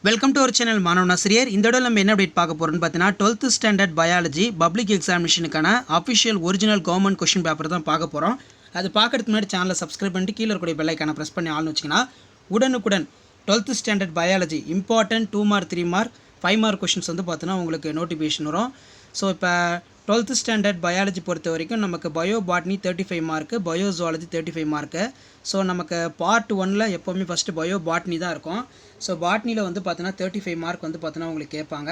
Welcome to our channel மாணவ ஆசிரியர். இந்த தடவை நம்ம என்ன அப்டேட் பார்க்க போகிறோம்னு பார்த்தீங்கன்னா 12th ஸ்டாண்டர்ட் பயாலஜி பப்ளிக் எக்ஸாமினேஷனுக்கான official original government question paper தான் பார்க்க போகிறோம். அது பார்க்கறதுக்கு முன்னாடி சேனலை சப்ஸ்கிரைப் பண்ணிட்டு கீழே இருக்கக்கூடிய பெல் ஐக்கானை ப்ரெஸ் பண்ணி ஆள்னு வச்சிங்கன்னா உடனுக்குடன் 12th standard biology important 2 mark 3 mark 5 mark questions வந்து பார்த்தீங்கன்னா உங்களுக்கு நோட்டிஃபிகேஷன் வரும். ஸோ இப்போ 12th ஸ்டாண்டர்ட் பயாலஜி பொறுத்த வரைக்கும் நமக்கு bio botany 35 mark, bio zoology 35 mark. So நமக்கு பார்ட் 1ல் எப்போவுமே ஃபஸ்ட்டு பயோ பாட்னி தான் இருக்கும். ஸோ பாட்னியில் வந்து பார்த்தீங்கன்னா 35 மார்க் வந்து பார்த்தீங்கன்னா உங்களுக்கு கேட்பாங்க.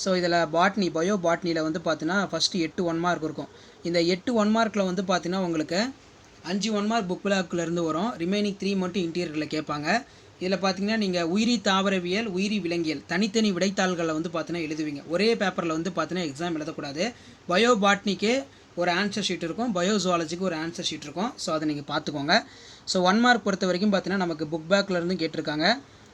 ஸோ இதில் பாட்னி பயோ பாட்னியில் வந்து பார்த்தீங்கன்னா ஃபஸ்ட்டு 8 1 மார்க் இருக்கும். இந்த 8 1 மார்க்கில் வந்து பார்த்தீங்கன்னா உங்களுக்கு 5 1 மார்க் புக் பேக்லேருந்து வரும். ரிமைனிங் 3 மட்டும் இன்டீரியரில் கேட்பாங்க. இதில் பார்த்தீங்கன்னா நீங்கள் உயிரி தாவரவியல், உயிரி விலங்கியல் தனித்தனி விடைத்தாள்களை வந்து பார்த்தீங்கன்னா எழுதுவீங்க. ஒரே பேப்பரில் வந்து பார்த்தீங்கன்னா எக்ஸாம் எழுதக்கூடாது. பயோ பாட்னிக்கு ஒரு ஆன்சர் ஷீட் இருக்கும், பயோ ஜுவாலஜிக்கு ஒரு ஆன்சர் ஷீட் இருக்கும். ஸோ அதை நீங்கள் பார்த்துக்கோங்க. ஸோ 1 மார்க் பொறுத்த வரைக்கும் பார்த்தீங்கன்னா நமக்கு புக் பேக்லேருந்து கேட்டிருக்காங்க.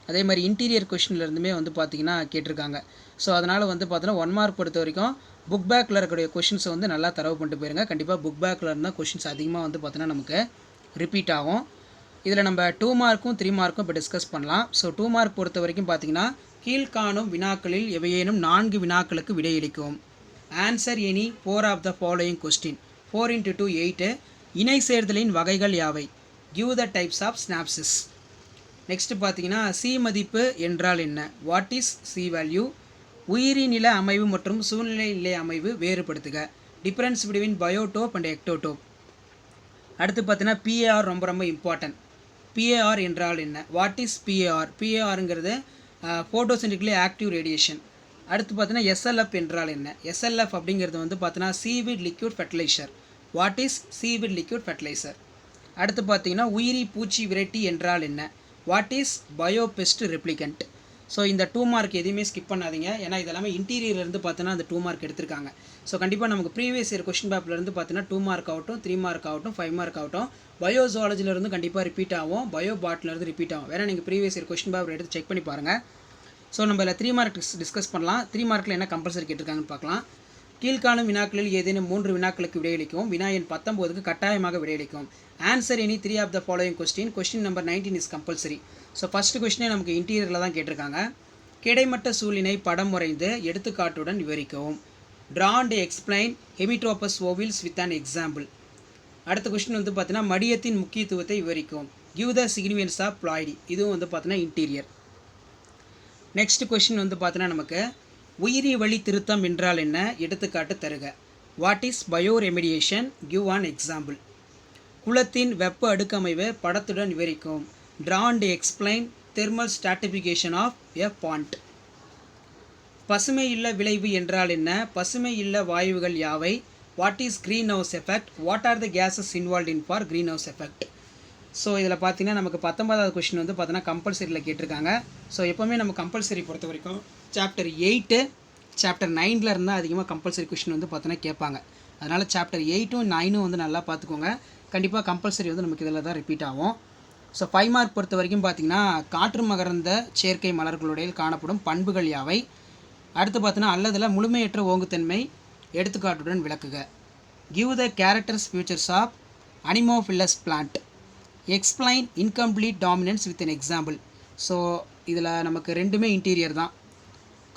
அதே மாதிரி இன்டீரியர் கொஷின்லேருந்துமே வந்து பார்த்திங்கன்னா கேட்டிருக்காங்க. ஸோ அதனால் வந்து பார்த்தீங்கன்னா 1 மார்க் பொறுத்த வரைக்கும் புக் பேக்கில் இருக்கக்கூடிய கொஷின்ஸை வந்து நல்லா தரவு பண்ணிட்டு போயிருங்க. கண்டிப்பாக புக் பேக்கில் இருந்தால் கொஷின்ஸ் அதிகமாக வந்து பார்த்தீங்கன்னா நமக்கு ரிப்பீட் ஆகும். இதில் நம்ம 2 மார்க்கும் 3 மார்க்கும் இப்போ டிஸ்கஸ் பண்ணலாம். ஸோ 2 மார்க் பொறுத்த வரைக்கும் பார்த்தீங்கன்னா கீழ்காணும் வினாக்களில் எவையேனும் 4 வினாக்களுக்கு விடையளிக்கும். Answer any 4 of the following question. 4 × 2 8. இணை சேர்தலின் வகைகள் யாவை? Give the types of synapsis. Next பார்த்தீங்கன்னா சி மதிப்பு என்றால் என்ன? What is C value? உயிரி நில அமைவு மற்றும் சூழ்நிலை நிலை அமைவு வேறுபடுத்துக. Difference between biotope and ecotope. அடுத்து பார்த்தீங்கன்னா பிஏஆர் ரொம்ப ரொம்ப இம்பார்ட்டன்ட். பிஏஆர் என்றால் என்ன? What is PAR? பிஏஆருங்கிறது ஃபோட்டோசின்டிக்லி ஆக்டிவ் ரேடியேஷன். அடுத்து பார்த்தீங்கன்னா எஸ்எல்எஃப் என்றால் என்ன? எஸ்எல்எஃப் அப்படிங்கிறது வந்து பார்த்தீங்கன்னா seaweed liquid fertiliser. What is seaweed liquid fertiliser? அடுத்து பார்த்தீங்கன்னா உயிரி பூச்சி விரட்டி என்றால் என்ன? What is biopest repellent? So இந்த 2 மார்க் எதுவுமே ஸ்கிப் பண்ணாதீங்க. ஏன்னா இதெல்லாமே இன்டீரியர்லேருந்து பார்த்தீங்கன்னா அந்த 2 மார்க் எடுத்திருக்காங்க. ஸோ கண்டிப்பாக நமக்கு ப்ரீவியஸ் இயர் கொஸ்டின் பேப்பர்லேருந்து பார்த்தீங்கன்னா 2 மார்க் ஆகட்டும், 3 மார்க் ஆகட்டும், 5 மார்க் ஆகட்டும், பயோ ஜுவாலஜிலேருந்து கண்டிப்பாக ரிப்பீட் ஆகும், பயோ பாட்லேருந்து ரிப்பீட் ஆகும். வேறு நீங்கள் ப்ரீவியஸ் இயர் கொஸ்டின் பேப்பர் எடுத்து செக் பண்ணி பாருங்கள். ஸோ நம்ம இதில் 3 மார்க் டிஸ்கஸ் பண்ணலாம். 3 மார்க்கில் என்ன கம்பல்சரி கேட்டிருக்காங்கன்னு பார்க்கலாம். கீழ்காணும் வினாக்களில் ஏதேனும் 3 வினாக்களுக்கு விடையளிக்கும். வினா எண் 19க்கு கட்டாயமாக விடையளிக்கும். Answer any 3 of the following question. Question number 19 is compulsory. So first கொஸ்டினே நமக்கு இன்டீரியரில் தான் கேட்டிருக்காங்க. கிடைமட்ட சூழ்நிலை படம் வரைந்து எடுத்துக்காட்டுடன் விவரிக்கவும். Draw and explain hemitropous ovules with an example. அடுத்த கொஸ்டின் வந்து பார்த்தீங்கன்னா மடியத்தின் முக்கியத்துவத்தை விவரிக்கவும். Give the significance of ploidy. இதுவும் வந்து பார்த்தீங்கன்னா இன்டீரியர். நெக்ஸ்ட் கொஸ்டின் வந்து பார்த்தீங்கன்னா நமக்கு உயிரி வழி திருத்தம் என்றால் என்ன? எடுத்துக்காட்டு தருக. What is bioremediation? Give an example. குளத்தின் வெப்ப அடுக்கமைவை படத்துடன் விவரிக்கும். Draw and explain thermal stratification of a pond. பசுமை இல்ல விளைவு என்றால் என்ன? பசுமை இல்ல வாயுகள் யாவை? What is greenhouse effect? What are the gases involve in for greenhouse effect? So இதில் பார்த்தீங்கன்னா நமக்கு 19வது கொஸ்டின் வந்து பார்த்தீங்கன்னா கம்பல்சரியில் கேட்டிருக்காங்க. ஸோ எப்போவுமே நம்ம கம்பல்சரி பொறுத்த வரைக்கும் சாப்டர் 8 சாப்டர் 9ல் இருந்தால் அதிகமாக கம்பல்சரி கொஸ்டின் வந்து பார்த்தீங்கன்னா கேட்பாங்க. அதனால் சாப்டர் 8ம் 9ம் வந்து நல்லா பார்த்துக்கோங்க. கண்டிப்பாக கம்பல்சரி வந்து நமக்கு இதில் தான் ரிப்பீட் ஆகும். ஸோ 5 மார்க் பொறுத்த வரைக்கும் பார்த்தீங்கன்னா காற்று மகரந்த சேர்க்கை மலர்களுடைய காணப்படும் பண்புகள் யாவை? அடுத்து பார்த்தீங்கன்னா அல்லதில் முழுமையற்ற ஓங்குத்தன்மை எடுத்துக்காட்டுடன் விளக்குக. Give the characters features of anemophilous plant. Explain incomplete dominance with an example. So இதில் நமக்கு ரெண்டுமே இன்டீரியர் தான்.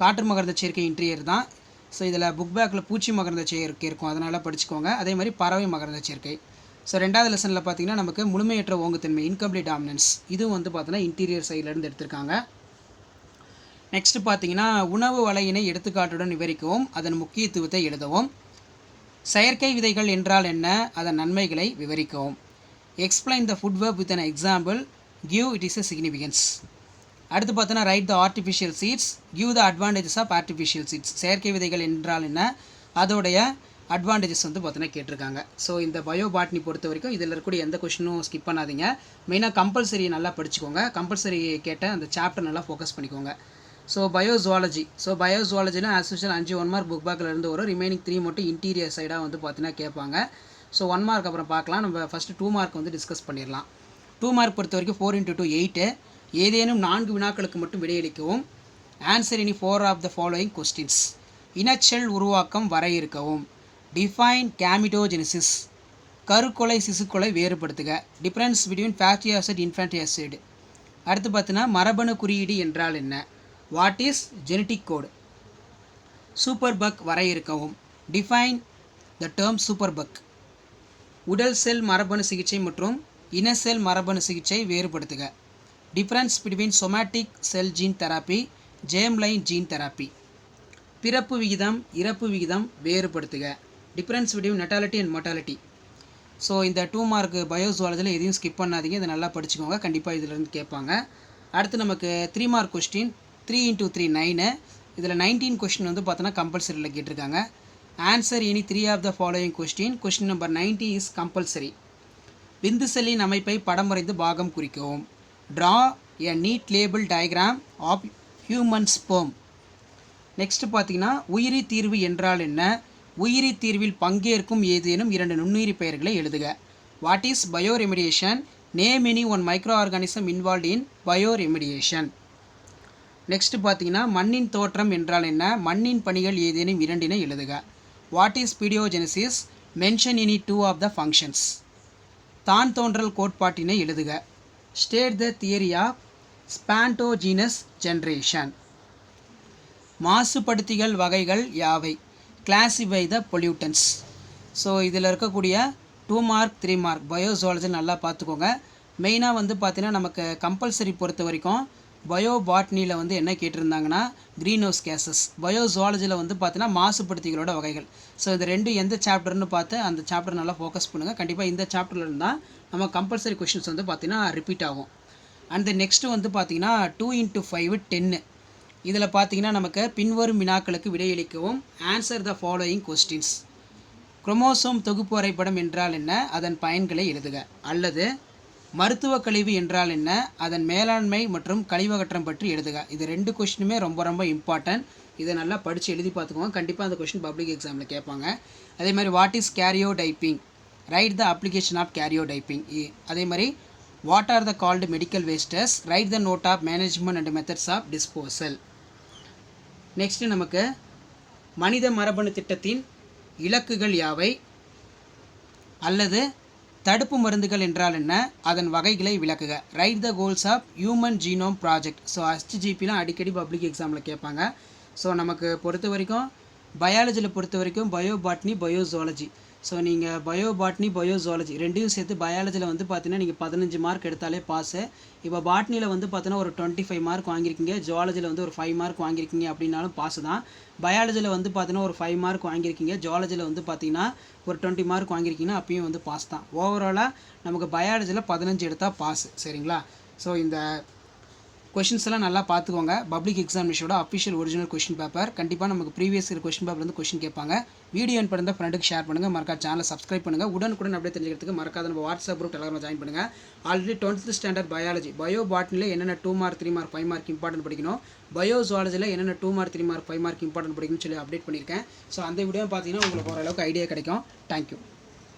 காற்று மகரந்த சேர்க்கை இன்டீரியர் தான். ஸோ இதில் புக் பேக்கில் பூச்சி மகரந்த சேர்க்கை இருக்கும், அதனால் படிச்சுக்கோங்க. அதே மாதிரி பறவை மகரந்த சேர்க்கை. ஸோ 2வது லெசனில் பார்த்தீங்கன்னா நமக்கு முழுமையற்ற ஓங்குத்தன்மை இன்கம்ப்ளீட் டாமினன்ஸ், இதுவும் வந்து பார்த்தீங்கன்னா இன்டீரியர் சைட்லேருந்து எடுத்திருக்காங்க. நெக்ஸ்ட்டு பார்த்தீங்கன்னா உணவு வலையினை எடுத்துக்காட்டுடன் விவரிக்கவும், அதன் முக்கியத்துவத்தை எழுதவும். செயற்கை விதைகள் என்றால் என்ன? அதன் நன்மைகளை விவரிக்கவும். Explain the food web with an example. Give it is a significance. அடுத்து பார்த்தோன்னா write the artificial seeds. Give the advantages of artificial seeds. செயற்கை விதைகள் என்றால் என்ன? அதோடைய அட்வான்டேஜஸ் வந்து பார்த்தீங்கன்னா கேட்டிருக்காங்க. ஸோ இந்த பயோ பாட்னி பொறுத்த வரைக்கும் இதில் இருக்கக்கூடிய எந்த கொஸ்டினும் ஸ்கிப் பண்ணாதீங்க. மெயினாக கம்பல்சரி நல்லா படிச்சுக்கோங்க. கம்பல்சரி கேட்ட அந்த சாப்டர் நல்லா ஃபோக்கஸ் பண்ணிக்கோங்க. So bio zoology. So bio ஜுவாலஜினா ஆஸ் யூஷுவல் 5 1 மார்க் புக் பேக்கில் இருந்து வரும். ரிமைனிங் 3 மட்டும் இன்டீரியர் சைடாக வந்து பார்த்தீங்கன்னா கேட்பாங்க. ஸோ 1 மார்க் அப்புறம் பார்க்கலாம். நம்ம ஃபஸ்ட்டு 2 மார்க் வந்து டிஸ்கஸ் பண்ணிடலாம். 2 மார்க் பொறுத்த வரைக்கும் 4 × 2 8. ஏதேனும் 4 வினாக்களுக்கு மட்டும் விடையளிக்கவும். Answer any 4 of the following questions. இனச்செல் உருவாக்கம் வரையறுக்கவும். Define gametogenesis. கருக்கொலை சிசுக்கொலை வேறுபடுத்துக. டிஃப்ரென்ஸ் பிட்வீன் ஃபேட்டி ஆசிட் இன்ஃபேட்டி ஆசிட். அடுத்து பார்த்தீங்கன்னா மரபணு குறியீடு என்றால் என்ன? What is genetic code? Super bug வரையறுக்கவும். Define the term super bug. உடல் செல் மரபணு சிகிச்சை மற்றும் இன செல் மரபணு சிகிச்சை வேறுபடுத்துக. Difference between somatic cell gene therapy, germline gene therapy. பிறப்பு விகிதம் இறப்பு விகிதம் வேறுபடுத்துக. Difference between natality and mortality. So இந்த 2 மார்க் பயோசுவாலஜியில் எதையும் ஸ்கிப் பண்ணாதீங்க, இதை நல்லா படிச்சுக்கோங்க, கண்டிப்பாக இதிலேருந்து கேட்பாங்க. அடுத்து நமக்கு 3 மார்க் கொஸ்டின் 3 × 3 9. இதில் 19 கொஸ்டின் வந்து பார்த்தோன்னா கம்பல்சரியில் கேட்டிருக்காங்க. Answer any 3 of the following question. Question number 90 is compulsory. விந்து செல்லின் அமைப்பை படம் வரைந்து பாகம் குறிக்கவும். Draw a neat label diagram of human sperm. Next பார்த்தீங்கன்னா உயிரி தீர்வு என்றால் என்ன? உயிரி தீர்வில் பங்கேற்கும் ஏதேனும் 2 நுண்ணுயிரி பெயர்களை எழுதுக. What is bio remediation? Name any one micro organism involve in bio remediation. Next பார்த்தீங்கன்னா மண்ணின் தோற்றம் என்றால் என்ன? மண்ணின் பணிகள் ஏதேனும் 2 எழுதுக. What is pedogenesis? Mention any 2 of the functions. தான் தோன்றல் கோட்பாட்டினை எழுதுக. State the theory of spontaneous generation. மாசுபடுத்திகள் வகைகள் யாவை? கிளாசிஃபை த பொல்யூட்டன்ஸ். ஸோ இதில் இருக்கக்கூடிய 2 மார்க் 3 மார்க் பயோசுவாலஜி நல்லா பார்த்துக்கோங்க. மெயினாக வந்து பார்த்தீங்கன்னா நமக்கு கம்பல்சரி பொறுத்த வரைக்கும் பயோ பாட்னியில் வந்து என்ன கேட்டிருந்தாங்கன்னா க்ரீன் ஹவுஸ் கேசஸ். பயோசுவாலஜியில் வந்து பார்த்தீங்கன்னா மாசுபடுத்திகளோட வகைகள். ஸோ இது 2 எந்த சாப்டர்னு பார்த்து அந்த சாப்டர் நல்லா ஃபோக்கஸ் பண்ணுங்கள். கண்டிப்பாக இந்த சாப்டரில் இருந்தால் நம்ம கம்பல்சரி கொஷின்ஸ் வந்து பார்த்தீங்கன்னா ரிப்பீட் ஆகும். அண்ட் நெக்ஸ்ட்டு வந்து பார்த்தீங்கன்னா 2 × 5 10. இதில் பார்த்தீங்கன்னா நமக்கு பின்வரும் வினாக்களுக்கு விடையளிக்கவும். Answer the following questions. Chromosome தொகுப்பு வரைபடம் என்றால் என்ன? அதன் பயன்களை எழுதுக. அல்லது மருத்துவ கழிவு என்றால் என்ன? அதன் மேலாண்மை மற்றும் கழிவகற்றம் பற்றி எழுதுக. இது 2 கொஸ்டினுமே ரொம்ப ரொம்ப இம்பார்ட்டன்ட். இதை நல்லா படித்து எழுதி பார்த்துக்கோங்க, கண்டிப்பாக அந்த கொஸ்டின் பப்ளிக் எக்ஸாமில் கேட்பாங்க. அதே மாதிரி what is karyotyping? Write the application of karyotyping. அதே மாதிரி what are the called medical wastes? Write the note of management and methods of disposal. Next நமக்கு மனித மரபணு திட்டத்தின் இலக்குகள் யாவை? அல்லது தடுப்பு மருந்துகள் என்றால் என்ன? அதன் வகைகளை விளக்குக. Write the goals of human genome project. So HGPலாம் அடிக்கடி பப்ளிக் எக்ஸாமில் கேட்பாங்க. ஸோ நமக்கு பொறுத்த வரைக்கும் பயாலஜியில் பொறுத்த வரைக்கும் பயோ பாட்னி பயோசுவாலஜி. ஸோ நீங்கள் பயோ பாட்னி பயோசுவாலஜி 2யும் சேர்த்து பயாலஜியில் வந்து பார்த்தீங்கன்னா நீங்கள் 15 மார்க் எடுத்தாலே பாஸு. இப்போ பாட்னியில் வந்து பார்த்தீங்கன்னா ஒரு 25 மார்க் வாங்கியிருக்கீங்க, ஜுவாலஜியில் வந்து ஒரு 5 மார்க் வாங்கியிருக்கீங்க அப்படின்னாலும் பாஸு தான். பயாலஜியில் வந்து பார்த்தீங்கன்னா ஒரு 5 மார்க் வாங்கியிருக்கீங்க, ஜுவாலஜியில் வந்து பார்த்தீங்கன்னா ஒரு 20 மார்க் வாங்கியிருக்கீங்கன்னா அப்பயும் வந்து பாஸ் தான். ஓவராலாக நமக்கு பயாலஜியில் 15 எடுத்தால் பாஸு. சரிங்களா? ஸோ இந்த கொஷின்ஸ் எல்லாம் நல்லா பார்த்துக்கோங்க. பப்ளிக் எக்ஸாமினேஷனோட அஃபிஷியல் ஒரிஜினல் கொஷின் பேப்பர். கண்டிப்பாக நமக்கு ப்ரீவியஸ் இயர் கொஷின் பேப்பர் வந்து கொஷின் கேட்பாங்க. வீடியோ என் பண்ணி ஃப்ரெண்டுக்கு ஷேர் பண்ணுங்கள், மறக்காத சேனலை சப்ஸ்கிரைப் பண்ணுங்கள். உடனுக்குடன் அப்படியே தெரிஞ்சுக்கிறதுக்கு மறக்காத நம்ம வாட்ஸ்அப் குரூப் டெலிகிராமில் ஜாயின் பண்ணுங்கள். Already 12th standard biology bio பாட்னியில் என்னென்ன 2 மார்க் 3 மார்க் 5 மார்க் இம்பார்ட்டன்ட் படிக்கணும், பயோ ஜுவாலஜியில் என்னென்ன 2 மார்க் 3 மார்க் 5 மார்க் இம்பார்ட்டன்ட் படிக்கணும்னு சொல்லி அப்டேட் பண்ணியிருக்கேன். ஸோ அந்த வீடியோ பார்த்தீங்கன்னா உங்களுக்கு ஓரளவுக்கு ஐடியா கிடைக்கும். தேங்க்யூ.